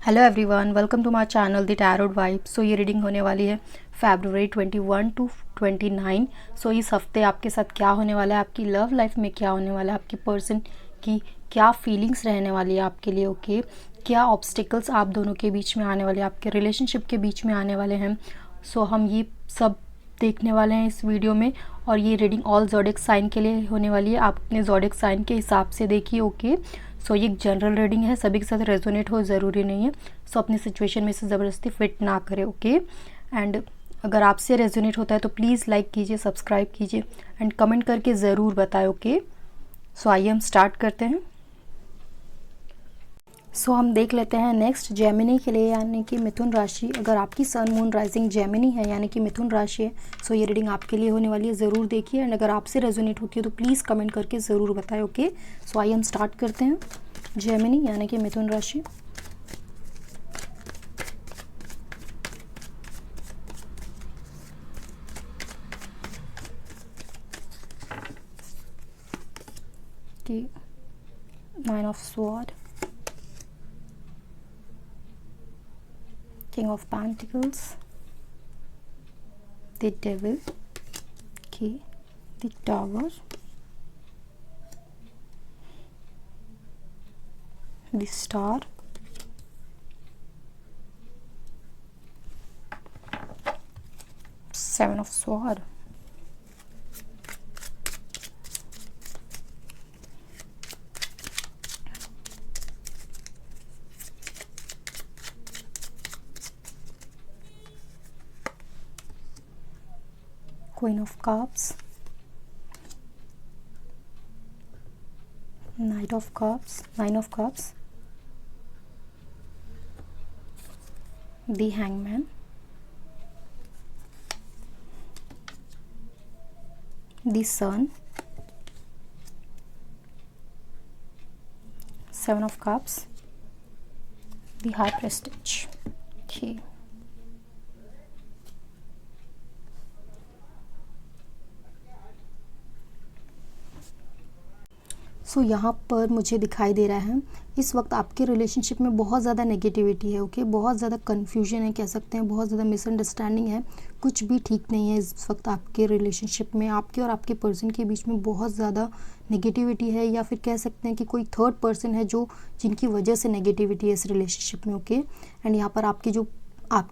Hello everyone, welcome to my channel the tarot vibe. So ये reading होने वाली है फरवरी 21 टू 29। सो इस हफ्ते आपके साथ क्या होने वाला है, आपकी लव लाइफ में क्या होने वाला है, आपकी पर्सन की क्या फीलिंग्स रहने वाली है आपके लिए, ओके क्या ऑब्स्टिकल्स आप दोनों के बीच में आने वाले हैं, आपके रिलेशनशिप के बीच में आने वाले हैं। सो हम ये सब देखने वाले हैं इस वीडियो में। और ये रीडिंग ऑल ज़ोडिएक साइन के लिए होने वाली है, आप अपने ज़ोडिएक साइन के हिसाब से देखिए, ओके। सो ये एक जनरल रीडिंग है, सभी के साथ रेजोनेट हो ज़रूरी नहीं है। सो अपनी सिचुएशन में इसे ज़बरदस्ती फिट ना करें, ओके। एंड अगर आपसे रेजोनेट होता है तो प्लीज़ लाइक कीजिए, सब्सक्राइब कीजिए एंड कमेंट करके ज़रूर बताएं, ओके। सो आइए हम स्टार्ट करते हैं। सो हम देख लेते हैं नेक्स्ट जेमिनी के लिए, यानी कि मिथुन राशि। अगर आपकी सन मून राइजिंग जेमिनी है यानी कि मिथुन राशि है, सो ये रीडिंग आपके लिए होने वाली है, ज़रूर देखिए। एंड अगर आपसे रेजोनेट होती है तो प्लीज़ कमेंट करके ज़रूर बताएं, ओके। सो आइए हम स्टार्ट करते हैं। जेमिनी यानी कि मिथुन राशि। की 9 of Swords, King of Pentacles, the Devil, okay, the Tower, the Star, Seven of Swords, Queen of Cups, Knight of Cups, Nine of Cups, the Hangman, the Sun, Seven of Cups, the High Priestess, okay। सो यहाँ पर मुझे दिखाई दे रहा है इस वक्त आपके relationship में बहुत ज़्यादा नेगेटिविटी है, ओके। बहुत ज़्यादा कन्फ्यूजन है, कह सकते हैं बहुत ज़्यादा मिसअंडरस्टैंडिंग है, कुछ भी ठीक नहीं है इस वक्त आपके रिलेशनशिप में। आपके और आपके पर्सन के बीच में बहुत ज़्यादा नेगेटिविटी है, या फिर कह सकते हैं कि कोई थर्ड पर्सन है जो जिनकी वजह से नेगेटिविटी है इस रिलेशनशिप में, ओके। एंड यहाँ पर आपकी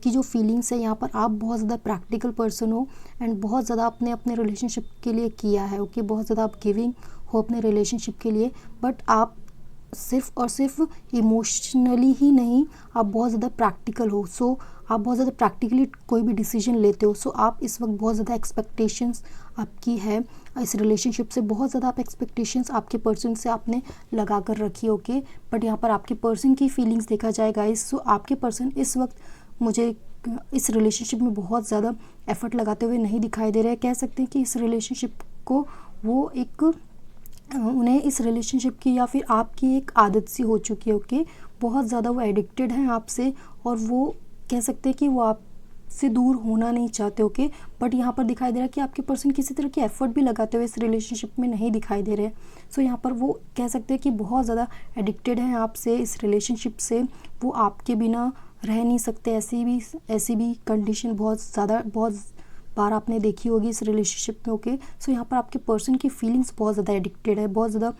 जो फीलिंग्स है, यहाँ पर आप बहुत ज़्यादा प्रैक्टिकल पर्सन हो एंड बहुत ज़्यादा आपने अपने रिलेशनशिप के लिए किया है, ओके। बहुत ज़्यादा आप गिविंग हो अपने रिलेशनशिप के लिए, बट आप सिर्फ और सिर्फ इमोशनली ही नहीं, आप बहुत ज़्यादा प्रैक्टिकल हो। सो आप बहुत ज़्यादा प्रैक्टिकली कोई भी डिसीजन लेते हो। सो आप इस वक्त बहुत ज़्यादा एक्सपेक्टेशंस आपकी है इस रिलेशनशिप से, बहुत ज़्यादा आप एक्सपेक्टेशंस आपके पर्सन से आपने लगा कर रखी, ओके। बट यहाँ पर आपके पर्सन की फीलिंग्स देखा जाए गाइस, सो आपके पर्सन इस वक्त मुझे इस रिलेशनशिप में बहुत ज़्यादा एफर्ट लगाते हुए नहीं दिखाई दे रहे हैं। कह सकते हैं कि इस रिलेशनशिप को वो एक उन्हें इस रिलेशनशिप की या फिर आपकी एक आदत सी हो चुकी है, ओके। बहुत ज़्यादा वो एडिक्टेड हैं आपसे, और वो कह सकते हैं कि वो आपसे दूर होना नहीं चाहते, ओके। बट यहाँ पर दिखाई दे रहा है कि आपके पर्सन किसी तरह की एफर्ट भी लगाते हुए इस रिलेशनशिप में नहीं दिखाई दे रहे। सो यहाँ पर वो कह सकते हैं कि बहुत ज़्यादा एडिक्टेड हैं आपसे, इस रिलेशनशिप से। वो आपके बिना रह नहीं सकते, ऐसी भी कंडीशन बहुत बार आपने देखी होगी इस रिलेशनशिप में, ओके। सो यहाँ पर आपके पर्सन की फीलिंग्स बहुत ज़्यादा एडिक्टेड है, बहुत ज़्यादा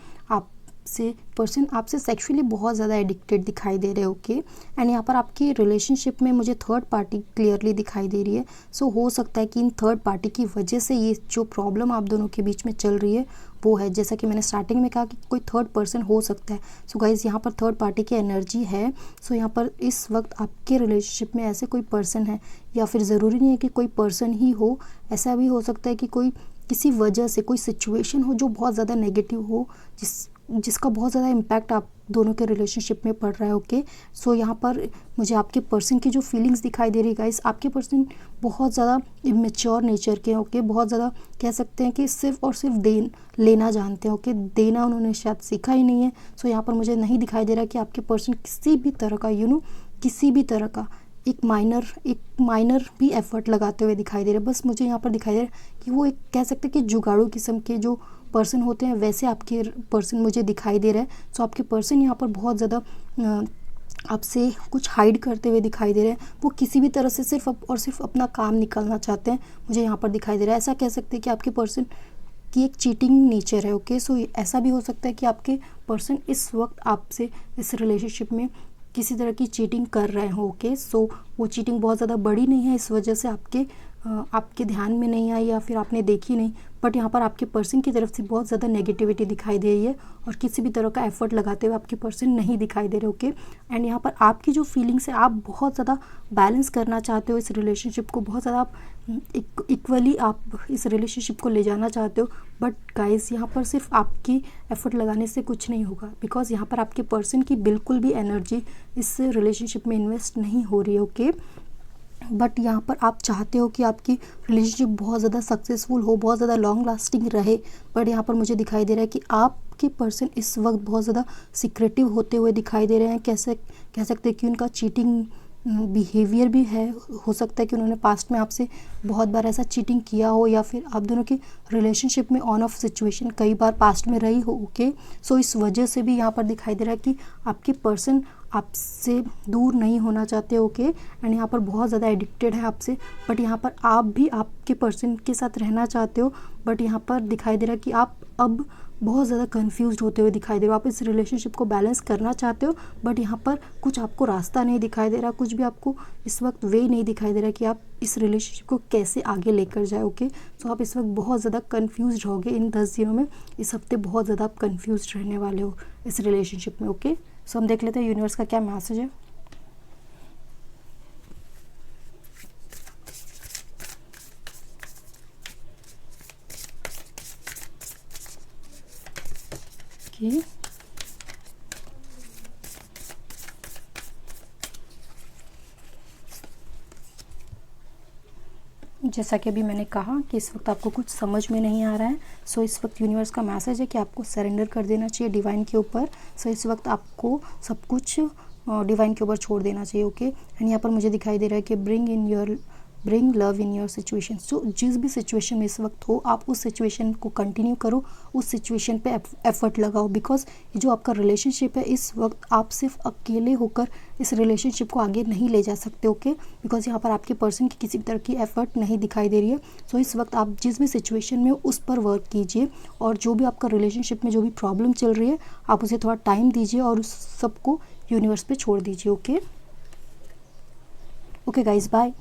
पर्सन आपसे सेक्सुअली बहुत ज़्यादा एडिक्टेड दिखाई दे रहे हैं, ओके। एंड यहाँ पर आपकी रिलेशनशिप में मुझे थर्ड पार्टी क्लियरली दिखाई दे रही है। सो हो सकता है कि इन थर्ड पार्टी की वजह से ये जो प्रॉब्लम आप दोनों के बीच में चल रही है वो है, जैसा कि मैंने स्टार्टिंग में कहा कि कोई थर्ड पर्सन हो सकता है। सो गाइज यहाँ पर थर्ड पार्टी की एनर्जी है। सो यहाँ पर इस वक्त आपके रिलेशनशिप में ऐसे कोई पर्सन है, या फिर ज़रूरी नहीं है कि कोई पर्सन ही हो, ऐसा भी हो सकता है कि कोई किसी वजह से कोई सिचुएशन हो जो बहुत ज़्यादा नेगेटिव हो, जिसका बहुत ज़्यादा इम्पैक्ट आप दोनों के रिलेशनशिप में पड़ रहा है, ओके। सो यहाँ पर मुझे आपके पर्सन की जो फीलिंग्स दिखाई दे रही है गाइस, आपके पर्सन बहुत ज़्यादा इमेच्योर नेचर के हैं, ओके। बहुत ज़्यादा कह सकते हैं कि सिर्फ और सिर्फ लेना जानते हैं, ओके। देना उन्होंने शायद सीखा ही नहीं है। सो यहाँ पर मुझे नहीं दिखाई दे रहा कि आपके पर्सन किसी भी तरह का किसी भी तरह का एक माइनर भी एफर्ट लगाते हुए दिखाई दे रहे हैं। बस मुझे यहाँ पर दिखाई दे रहा है कि वो एक कह सकते हैं कि जुगाड़ू किस्म के जो पर्सन होते हैं वैसे आपके पर्सन मुझे दिखाई दे रहा है। सो आपके पर्सन यहाँ पर बहुत ज़्यादा आपसे कुछ हाइड करते हुए दिखाई दे रहे हैं। वो किसी भी तरह से सिर्फ अपना काम निकालना चाहते हैं, मुझे यहाँ पर दिखाई दे रहा है। ऐसा कह सकते हैं कि आपके पर्सन की एक चीटिंग नेचर है। ओके, सो ऐसा भी हो सकता है कि आपके पर्सन इस वक्त आपसे इस रिलेशनशिप में किसी तरह की चीटिंग कर रहे हो। ओके, सो वो चीटिंग बहुत ज़्यादा बड़ी नहीं है, इस वजह से आपके ध्यान में नहीं आई या फिर आपने देखी नहीं, बट यहाँ पर आपके पर्सन की तरफ से बहुत ज़्यादा नेगेटिविटी दिखाई दे रही है और किसी भी तरह का एफर्ट लगाते हुए आपके पर्सन नहीं दिखाई दे रहे। ओके, एंड यहाँ पर आपकी जो फीलिंग्स है, आप बहुत ज़्यादा बैलेंस करना चाहते हो इस रिलेशनशिप को, बहुत ज़्यादा आप इक्वली आप इस रिलेशनशिप को ले जाना चाहते हो। बट गाइस, यहाँ पर सिर्फ आपकी एफर्ट लगाने से कुछ नहीं होगा, बिकॉज यहाँ पर आपके पर्सन की बिल्कुल भी एनर्जी इस रिलेशनशिप में इन्वेस्ट नहीं हो रही है। ओके, बट यहाँ पर आप चाहते हो कि आपकी रिलेशनशिप बहुत ज़्यादा सक्सेसफुल हो, बहुत ज़्यादा लॉन्ग लास्टिंग रहे। बट यहाँ पर मुझे दिखाई दे रहा है कि आपके पर्सन इस वक्त बहुत ज़्यादा सिक्रेटिव होते हुए दिखाई दे रहे हैं। कैसे कह सकते हैं कि उनका चीटिंग बिहेवियर भी है। हो सकता है कि उन्होंने पास्ट में आपसे बहुत बार ऐसा चीटिंग किया हो, या फिर आप दोनों की रिलेशनशिप में ऑन ऑफ सिचुएशन कई बार पास्ट में रही हो। ओके, सो इस वजह से भी यहाँ पर दिखाई दे रहा है कि आपके पर्सन आपसे दूर नहीं होना चाहते। ओके, एंड यहाँ पर बहुत ज़्यादा एडिक्टेड है आपसे, बट यहाँ पर आप भी आपके पर्सन के साथ रहना चाहते हो। बट यहाँ पर दिखाई दे रहा है कि आप अब बहुत ज़्यादा कंफ्यूज्ड होते हुए दिखाई दे रहे हो। आप इस रिलेशनशिप को बैलेंस करना चाहते हो, बट यहाँ पर कुछ आपको रास्ता नहीं दिखाई दे रहा, कुछ भी आपको इस वक्त वे नहीं दिखाई दे रहा कि आप इस रिलेशनशिप को कैसे आगे लेकर जाए। ओके, सो आप इस वक्त बहुत ज़्यादा कंफ्यूज्ड होगे इन 10 दिनों में। इस हफ्ते बहुत ज़्यादा आप कंफ्यूज्ड रहने वाले हो इस रिलेशनशिप में। ओके, सो हम देख लेते हैं यूनिवर्स का क्या मैसेज है। ओके, जैसा कि अभी मैंने कहा कि इस वक्त आपको कुछ समझ में नहीं आ रहा है, सो इस वक्त यूनिवर्स का मैसेज है कि आपको सरेंडर कर देना चाहिए डिवाइन के ऊपर। सो इस वक्त आपको सब कुछ डिवाइन के ऊपर छोड़ देना चाहिए। ओके, एंड यहाँ पर मुझे दिखाई दे रहा है कि bring love in your situation. So जिस भी सिचुएशन में इस वक्त हो, आप उस सिचुएशन को कंटिन्यू करो, उस सिचुएशन पे एफर्ट लगाओ, बिकॉज ये जो आपका रिलेशनशिप है, इस वक्त आप सिर्फ अकेले होकर इस रिलेशनशिप को आगे नहीं ले जा सकते। ओके, बिकॉज यहाँ पर आपके पर्सन की किसी तरह की एफर्ट नहीं दिखाई दे रही है। सो इस वक्त आप जिस भी सिचुएशन में हो उस पर वर्क कीजिए, और जो भी आपका रिलेशनशिप में जो भी प्रॉब्लम चल रही है, आप उसे थोड़ा टाइम दीजिए और उस सबको यूनिवर्स पे छोड़ दीजिए। Okay, okay guys, bye.